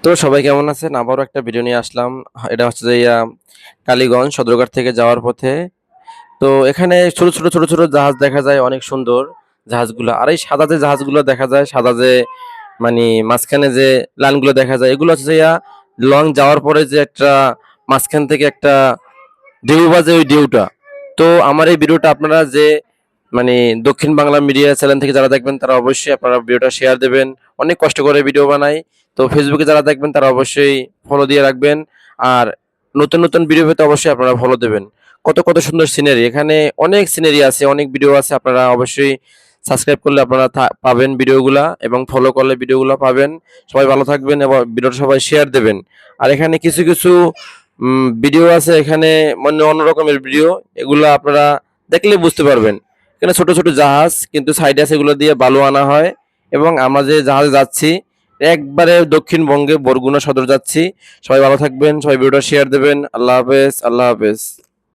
তো সবাই কেমন আছেন? আবারও একটা ভিডিও নিয়ে আসলাম। এটা হচ্ছে যে টালিগঞ্জ সদরঘাট থেকে যাওয়ার পথে। তো এখানে ছোট ছোট জাহাজ দেখা যায়, অনেক সুন্দর জাহাজগুলা। আর এই সাদা যে জাহাজগুলো দেখা যায়, সাদা যে মানে মাঝখানে যে লাইনগুলো দেখা যায়, এগুলো হচ্ছে যে লং যাওয়ার পরে যে একটা মাঝখান থেকে একটা ঢেউ বাজে, ওই ঢেউটা। তো আমার এই ভিডিওটা আপনারা যে মানে দক্ষিণ বাংলা মিডিয়া চ্যানেল থেকে যারা দেখবেন তারা অবশ্যই আপনারা ভিডিওটা শেয়ার দেবেন। অনেক কষ্ট করে ভিডিও বানাই। তো ফেসবুকে যারা দেখবেন তারা অবশ্যই ফলো দিয়ে রাখবেন। আর নতুন ভিডিও পেতে অবশ্যই আপনারা ফলো দেবেন। কত সুন্দর সিনারি, এখানে অনেক সিনারি আছে, অনেক ভিডিও আছে। আপনারা অবশ্যই সাবস্ক্রাইব করলে আপনারা পাবেন ভিডিওগুলা, এবং ফলো করলে ভিডিওগুলো পাবেন। সবাই ভালো থাকবেন এবং ভিডিওটা সবাই শেয়ার দেবেন। আর এখানে কিছু ভিডিও আছে, এখানে মানে অন্য রকমের ভিডিও, এগুলো আপনারা দেখলে বুঝতে পারবেন। এখানে ছোট জাহাজ, কিন্তু সাইডে আছে, এগুলো দিয়ে বালু আনা হয়। এবং আমরা যে জাহাজে যাচ্ছি একবারে দক্ষিণবঙ্গে বরগুনা সদর যাচ্ছি। সবাই ভালো থাকবেন, সবাই ভিডিওটা শেয়ার দেবেন। আল্লাহ হাফেজ, আল্লাহ হাফেজ।